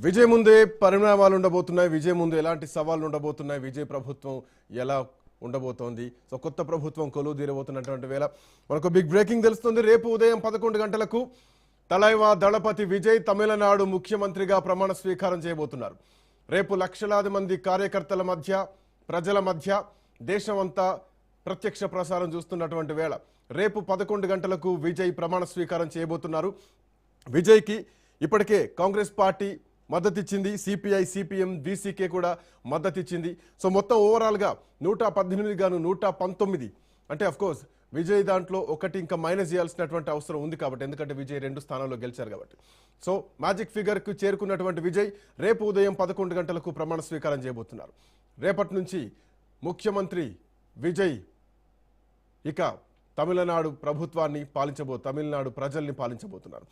విజయ్ ముందే పరిణామాలు ఉండబోతున్నాయి. విజయ్ ముందు ఎలాంటి సవాళ్లు ఉండబోతున్నాయి? విజయ్ ప్రభుత్వం ఎలా ఉండబోతోంది? సో కొత్త ప్రభుత్వం కొలువు తీరబోతున్నటువంటి వేళ మనకు బిగ్ బ్రేకింగ్ తెలుస్తుంది. రేపు ఉదయం 11 గంటలకు తలైవా దళపతి విజయ్ తమిళనాడు ముఖ్యమంత్రిగా ప్రమాణ స్వీకారం చేయబోతున్నారు. రేపు లక్షలాది మంది కార్యకర్తల మధ్య, ప్రజల మధ్య దేశమంతా ప్రత్యక్ష ప్రసారం చూస్తున్నటువంటి వేళ రేపు 11 గంటలకు విజయ్ ప్రమాణ స్వీకారం చేయబోతున్నారు. విజయ్కి ఇప్పటికే కాంగ్రెస్ పార్టీ మద్దతిచ్చింది, సిపిఐ, సిపిఎం, బీసీకే కూడా మద్దతిచ్చింది. సో మొత్తం ఓవరాల్గా 118 గాను 119, అంటే అఫ్కోర్స్ విజయ్ దాంట్లో ఒకటి ఇంకా మైనస్ చేయాల్సినటువంటి అవసరం ఉంది కాబట్టి, ఎందుకంటే విజయ్ 2 స్థానాల్లో గెలిచారు కాబట్టి. సో మ్యాజిక్ ఫిగర్కు చేరుకున్నటువంటి విజయ్ రేపు ఉదయం 11 గంటలకు ప్రమాణ స్వీకారం చేయబోతున్నారు. రేపటి నుంచి ముఖ్యమంత్రి విజయ్ ఇక తమిళనాడు ప్రభుత్వాన్ని తమిళనాడు ప్రజల్ని పాలించబోతున్నారు.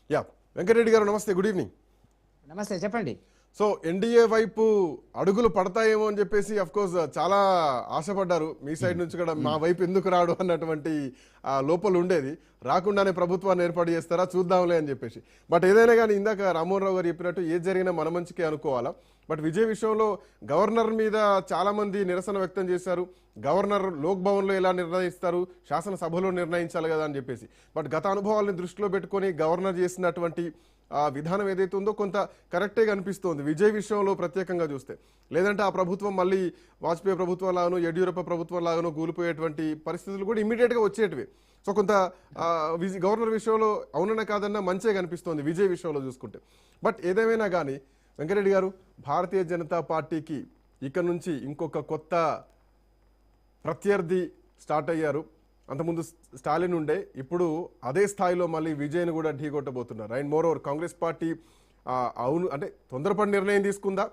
యా వెంకటరెడ్డి గారు నమస్తే, గుడ్ ఈవినింగ్. నమస్తే, చెప్పండి. సో ఎన్డీఏ వైపు అడుగులు పడతాయేమో అని చెప్పేసి అఫ్కోర్స్ చాలా ఆశపడ్డారు. మీ సైడ్ నుంచి కూడా మా వైపు ఎందుకు రాడు అన్నటువంటి లోపల ఉండేది. రాకుండానే ప్రభుత్వాన్ని ఏర్పాటు చేస్తారా చూద్దాంలే అని చెప్పేసి. బట్ ఏదైనా కానీ ఇందాక రామ్మోహన్ రావు గారు చెప్పినట్టు ఏది జరిగినా మన మంచికే అనుకోవాలా. బట్ విజయ్ విషయంలో గవర్నర్ మీద చాలా మంది నిరసన వ్యక్తం చేశారు. గవర్నర్ లోక్ భవన్లో ఎలా నిర్ణయిస్తారు, శాసనసభలో నిర్ణయించాలి కదా అని చెప్పేసి. బట్ గత అనుభవాలను దృష్టిలో పెట్టుకొని గవర్నర్ చేసినటువంటి విధానం ఏదైతే ఉందో కొంత కరెక్టే కనిపిస్తోంది విజయ్ విషయంలో ప్రత్యేకంగా చూస్తే. లేదంటే ఆ ప్రభుత్వం మళ్ళీ వాజ్పేయి ప్రభుత్వం లాగానో యడ్యూరప్ప ప్రభుత్వం లాగానో కూలిపోయేటువంటి పరిస్థితులు కూడా ఇమీడియట్గా వచ్చేటివి. సో కొంత గవర్నర్ విషయంలో అవునన్నా కాదన్నా మంచిగా కనిపిస్తోంది విజయ్ విషయంలో చూసుకుంటే. బట్ ఏదేమైనా కానీ వెంకరెడ్డి గారు, భారతీయ జనతా పార్టీకి ఇక నుంచి ఇంకొక కొత్త ప్రత్యర్థి స్టార్ట్ అయ్యారు. అంతకుముందు స్టాలిన్ ఉండే, ఇప్పుడు అదే స్థాయిలో మళ్ళీ విజయ్ను కూడా ఢీకొట్టబోతున్నారు. And moreover Congress party అవును అంటే తొందరపడి నిర్ణయం తీసుకుందా,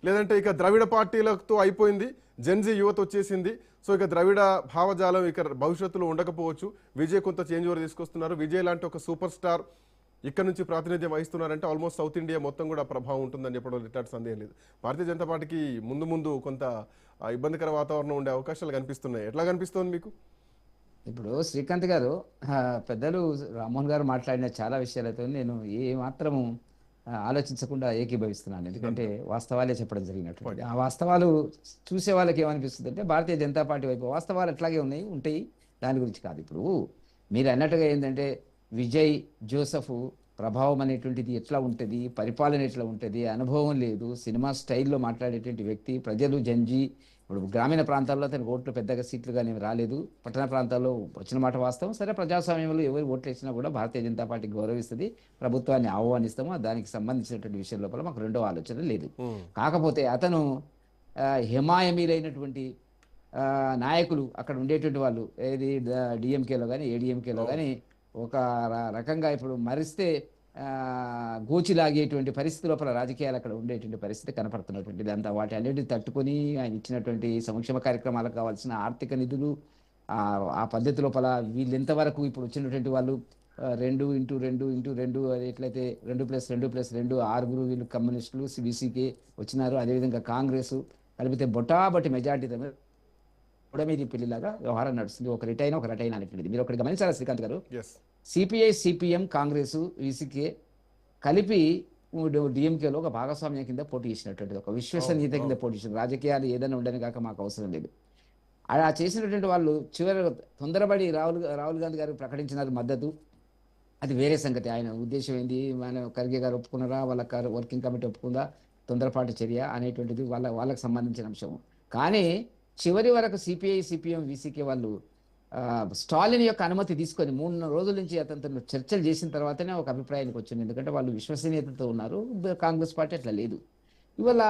లేదంటే ఇక ద్రవిడ పార్టీలతో అయిపోయింది, జెన్జీ యువత వచ్చేసింది, సో ఇక ద్రవిడ భావజాలం ఇక భవిష్యత్తులో ఉండకపోవచ్చు, విజయ్ కొంత చేంజ్ ఓవర్ తీసుకొస్తున్నారు. విజయ్ లాంటి ఒక సూపర్ స్టార్ ఇక్కడ నుంచి ప్రాతినిధ్యం వహిస్తున్నారంటే ఆల్మోస్ట్ సౌత్ ఇండియా మొత్తం కూడా ప్రభావం ఉంటుందని చెప్పడం ఎట్లాంటి సందేహం లేదు. భారతీయ జనతా పార్టీకి ముందు కొంత ఇబ్బందికర వాతావరణం ఉండే అవకాశాలు కనిపిస్తున్నాయి. ఎట్లా కనిపిస్తోంది మీకు? ఇప్పుడు శ్రీకాంత్ గారు, పెద్దలు రామ్మోహన్ గారు మాట్లాడిన చాలా విషయాలతో నేను ఏ మాత్రము ఆలోచించకుండా ఏకీభవిస్తున్నాను. ఎందుకంటే వాస్తవాలే చెప్పడం జరిగినట్టు. ఆ వాస్తవాలు చూసే వాళ్ళకి ఏమనిపిస్తుంది అంటే భారతీయ జనతా పార్టీ వైపు వాస్తవాలు ఎట్లాగే ఉంటాయి, దాని గురించి కాదు. ఇప్పుడు మీరు అన్నట్టుగా ఏంటంటే విజయ్ జోసెఫ్ ప్రభావం అనేటువంటిది ఎట్లా ఉంటుంది, పరిపాలన ఎట్లా ఉంటుంది, అనుభవం లేదు, సినిమా స్టైల్లో మాట్లాడేటువంటి వ్యక్తి, ప్రజలు జంజీ. ఇప్పుడు గ్రామీణ ప్రాంతాల్లో అతని ఓట్లు పెద్దగా సీట్లు కానీ రాలేదు, పట్టణ ప్రాంతాల్లో వచ్చిన మాట వాస్తవం. సరే, ప్రజాస్వామ్యంలో ఎవరు ఓట్లు వేసినా కూడా భారతీయ జనతా పార్టీ గౌరవిస్తుంది, ప్రభుత్వాన్ని ఆహ్వానిస్తాము. దానికి సంబంధించినటువంటి విషయం లోపల మాకు రెండో ఆలోచన లేదు. కాకపోతే అతను హిమాయమీలైనటువంటి నాయకులు అక్కడ ఉండేటువంటి వాళ్ళు, ఏది డిఎంకేలో కానీ ఏడిఎంకేలో కానీ ఒక రకంగా ఇప్పుడు మరిస్తే గోచిలాగేటువంటి పరిస్థితి లోపల రాజకీయాలు అక్కడ ఉండేటువంటి పరిస్థితి కనపడుతున్నటువంటిది. అంతా వాటి అన్నిటిని తట్టుకొని ఆయన ఇచ్చినటువంటి సంక్షేమ కార్యక్రమాలకు కావాల్సిన ఆర్థిక నిధులు ఆ పద్ధతి లోపల వీళ్ళు ఎంతవరకు ఇప్పుడు వచ్చినటువంటి వాళ్ళు 2x2x2 ఎట్లయితే 2+2+2 6 వీళ్ళు కమ్యూనిస్టులు బీసీకే వచ్చినారు. అదేవిధంగా కాంగ్రెస్ కలిపితే బొటాబట్టి మెజార్టీతో కూడా మీది పెళ్లిలాగా వ్యవహారం నడుస్తుంది. ఒక రిటైన్ ఒక రిటైన్ అనేటువంటిది మీరు ఒకటి గమనించారా శ్రీకాంత్ గారు? సిపిఐ, సిపిఎం, కాంగ్రెస్, వీసీకే కలిపి డిఎంకేలో ఒక భాగస్వామ్యం కింద పోటీ చేసినటువంటిది, ఒక విశ్వసనీయత కింద పోటీ చేసిన. రాజకీయాలు ఏదైనా ఉండని కాక మాకు అవసరం లేదు. అలా చేసినటువంటి వాళ్ళు చివరి తొందరపడి రాహుల్ గాంధీ గారు ప్రకటించినారు మద్దతు. అది వేరే సంగతి. ఆయన ఉద్దేశం ఏంది, మన ఖర్గే గారు ఒప్పుకున్నారా, వాళ్ళ వర్కింగ్ కమిటీ ఒప్పుకుందా, తొందరపాటు చర్య అనేటువంటిది వాళ్ళకి సంబంధించిన అంశం. కానీ చివరి వరకు సిపిఐ, సిపిఎం, వీసీకే వాళ్ళు స్టాలిన్ యొక్క అనుమతి తీసుకొని 3 రోజుల నుంచి అతనితో చర్చలు చేసిన తర్వాతనే ఒక అభిప్రాయానికి వచ్చింది. ఎందుకంటే వాళ్ళు విశ్వసనీయతతో ఉన్నారు, కాంగ్రెస్ పార్టీ అట్లా లేదు. ఇవాళ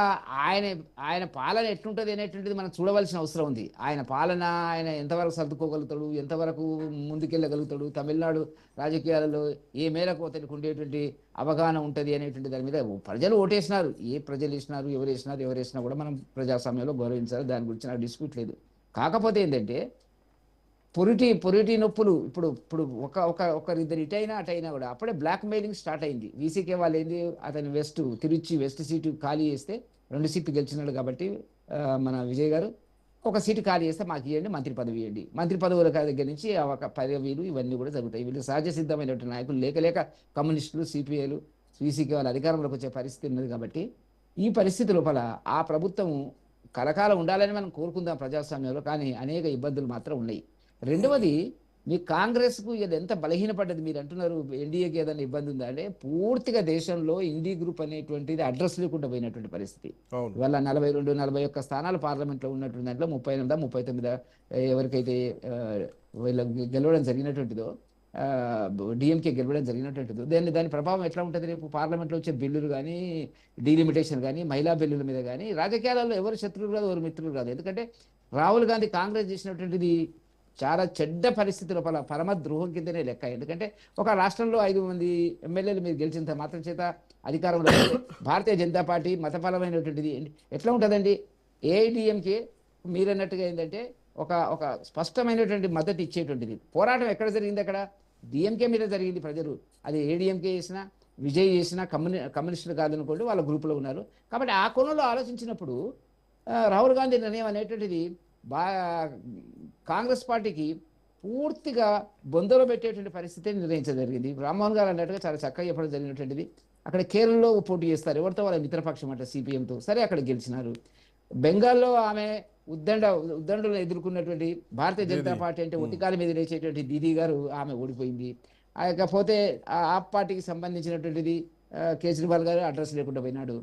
ఆయన పాలన ఎట్లుంటుంది అనేటువంటిది మనం చూడవలసిన అవసరం ఉంది. ఆయన పాలన ఆయన ఎంతవరకు సర్దుకోగలుగుతాడు, ఎంతవరకు ముందుకెళ్ళగలుగుతాడు, తమిళనాడు రాజకీయాలలో ఏ మేరకు అతనికి ఉండేటువంటి అవగాహన ఉంటుంది అనేటువంటి దాని మీద ప్రజలు ఓటేసినారు. ఏ ప్రజలు వేసినారు, ఎవరు వేసినా కూడా మనం ప్రజాస్వామ్యంలో గౌరవించాలి. దాని గురించి నాకు డిస్ప్యూట్ లేదు. కాకపోతే ఏంటంటే పొరిటి నొప్పులు ఇప్పుడు ఒకరిద్దరు ఇటైనా అటైనా కూడా అప్పుడే బ్లాక్ మెయిలింగ్ స్టార్ట్ అయింది. వీసీకే వాళ్ళు ఏంది, అతని తిరుచి వెస్ట్ సీటు ఖాళీ చేస్తే 2 సీట్లు గెలిచినాడు కాబట్టి మన విజయ్ గారు ఒక సీటు ఖాళీ చేస్తే మాకు ఇవ్వండి, మంత్రి పదవి ఇవ్వండి. మంత్రి పదవుల దగ్గర నుంచి ఒక పదవీలు ఇవన్నీ కూడా జరుగుతాయి. వీళ్ళు సహజ సిద్ధమైనటువంటి నాయకులు లేక కమ్యూనిస్టులు, సిపిఐలు వీసీకి వాళ్ళు అధికారంలోకి వచ్చే పరిస్థితి ఉన్నది కాబట్టి ఈ పరిస్థితి లోపల ఆ ప్రభుత్వం కలకాలం ఉండాలని మనం కోరుకుందాం ప్రజాస్వామ్యంలో, కానీ అనేక ఇబ్బందులు మాత్రం ఉన్నాయి. రెండవది, మీ కాంగ్రెస్కు ఇది ఎంత బలహీనపడ్డది మీరు అంటున్నారు, ఎన్డీఏకి ఏదైనా ఇబ్బంది ఉందా అంటే పూర్తిగా దేశంలో ఇండీ గ్రూప్ అనేటువంటిది అడ్రస్ లేకుండా పోయినటువంటి పరిస్థితి. అవును. ఇవాళ 42, 41 స్థానాలు పార్లమెంట్లో ఉన్నటువంటి దాంట్లో 38, 39 ఎవరికైతే వీళ్ళకి గెలవడం జరిగినటువంటిదో, డిఎంకే గెలవడం జరిగినటువంటిదో, దాని ప్రభావం ఎట్లా ఉంటుంది రేపు పార్లమెంట్లో వచ్చే బిల్లులు కానీ, డీలిమిటేషన్ కానీ, మహిళా బిల్లుల మీద కానీ. రాజకీయాలలో ఎవరు శత్రువులు కాదు, ఎవరు మిత్రులు కాదు. ఎందుకంటే రాహుల్ గాంధీ కాంగ్రెస్ చేసినటువంటిది చాలా చెడ్డ పరిస్థితి లోపల పరమ ద్రోహం కిందనే లెక్క. ఎందుకంటే ఒక రాష్ట్రంలో 5 మంది ఎమ్మెల్యేలు మీరు గెలిచినంత మాత్రం చేత అధికారంలో భారతీయ జనతా పార్టీ మతపరమైనటువంటిది ఎట్లా ఉంటుందండి? ఏఐడిఎంకే మీరన్నట్టుగా ఏంటంటే ఒక ఒక స్పష్టమైనటువంటి మద్దతు ఇచ్చేటువంటిది. పోరాటం ఎక్కడ జరిగింది? అక్కడ డిఎంకే మీద జరిగింది. ప్రజలు అది ఏడిఎంకే చేసినా, విజయ్ చేసినా కమ్యూనిస్టులు కాదనుకోండి, వాళ్ళ గ్రూపులో ఉన్నారు. కాబట్టి ఆ కోణంలో ఆలోచించినప్పుడు రాహుల్ గాంధీ నిర్ణయం అనేటువంటిది కాంగ్రెస్ పార్టీకి పూర్తిగా బొందలో పెట్టేటువంటి పరిస్థితిని నిర్ణయించడం జరిగింది. రామ్మోహన్ గారు అన్నట్టుగా చాలా చక్కగా చెప్పడం జరిగినటువంటిది. అక్కడ కేరళలో పోటీ చేస్తారు, ఎవరితో? వాళ్ళ మిత్రపక్షం అంటే సిపిఎంతో. సరే, అక్కడ గెలిచినారు. బెంగాల్లో ఆమె ఉద్దండలు ఎదుర్కొన్నటువంటి భారతీయ జనతా పార్టీ అంటే ఒటికాల మీద లేచేటువంటి దీదీ గారు ఆమె ఓడిపోయింది. కాకపోతే ఆ పార్టీకి సంబంధించినటువంటిది కేజ్రీవాల్ గారు అడ్రస్ లేకుండా పోయినాడు.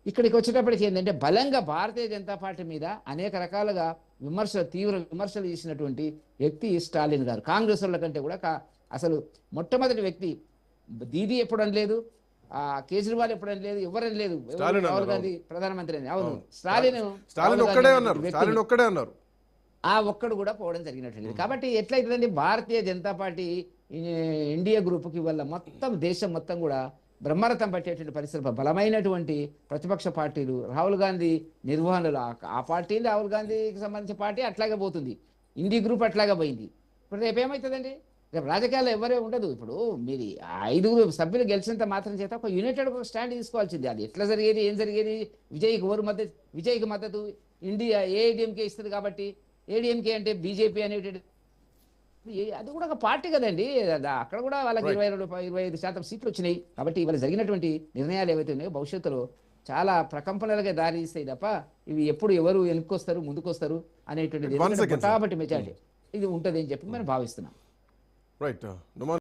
ఇక్కడికి వచ్చేటప్పటికి ఏంటంటే బలంగా భారతీయ జనతా పార్టీ మీద అనేక రకాలుగా తీవ్ర విమర్శలు చేసినటువంటి వ్యక్తి స్టాలిన్ గారు. కాంగ్రెస్ వాళ్ళ కంటే కూడా అసలు మొట్టమొదటి వ్యక్తి. దీదీ ఎప్పుడని లేదు, కేజ్రీవాల్ ఎప్పుడని లేదు, ఎవరని లేదు, రాహుల్ గాంధీ ప్రధానమంత్రి అని. అవును, స్టాలిన్ ఒక్కడే. ఆ ఒక్కడు కూడా పోవడం జరిగినట్టు. కాబట్టి ఎట్లయితుందండి, భారతీయ జనతా పార్టీ ఇండియా గ్రూప్కి వల్ల మొత్తం దేశం మొత్తం కూడా బ్రహ్మరథం పట్టేటువంటి పరిస్థితి. బలమైనటువంటి ప్రతిపక్ష పార్టీలు, రాహుల్ గాంధీ నిర్వహణలు, ఆ పార్టీ రాహుల్ గాంధీకి సంబంధించిన పార్టీ అట్లాగే పోతుంది, ఇండి గ్రూప్ అట్లాగే పోయింది. ఇప్పుడు రేపు ఏమవుతుందండి? రేపు రాజకీయాల్లో ఎవరే ఉండదు. ఇప్పుడు మీరు 5 సభ్యులు గెలిచినంత మాత్రం చేత ఒక యునైటెడ్ ఒక స్టాండ్ తీసుకోవాల్సింది. అది ఎట్లా జరిగేది, ఏం జరిగేది? విజయ్కి మద్దతు ఇండియా ఏఐడిఎంకే ఇస్తుంది కాబట్టి. ఏడిఎంకే అంటే బీజేపీ అనేటువంటి అది కూడా ఒక పార్టీ కదండి. అక్కడ కూడా వాళ్ళకి 25% సీట్లు వచ్చినాయి. కాబట్టి ఇవాళ జరిగినటువంటి నిర్ణయాలు ఏవైతే ఉన్నాయో భవిష్యత్తులో చాలా ప్రకంపనలుగా దారి తీస్తాయి తప్ప ఇవి ఎప్పుడు ఎవరు వెనుకొస్తారు ముందుకొస్తారు అనేటువంటిది కాబట్టి మెజారిటీ ఇది ఉంటుంది అని చెప్పి మనం భావిస్తున్నాం. రైట్.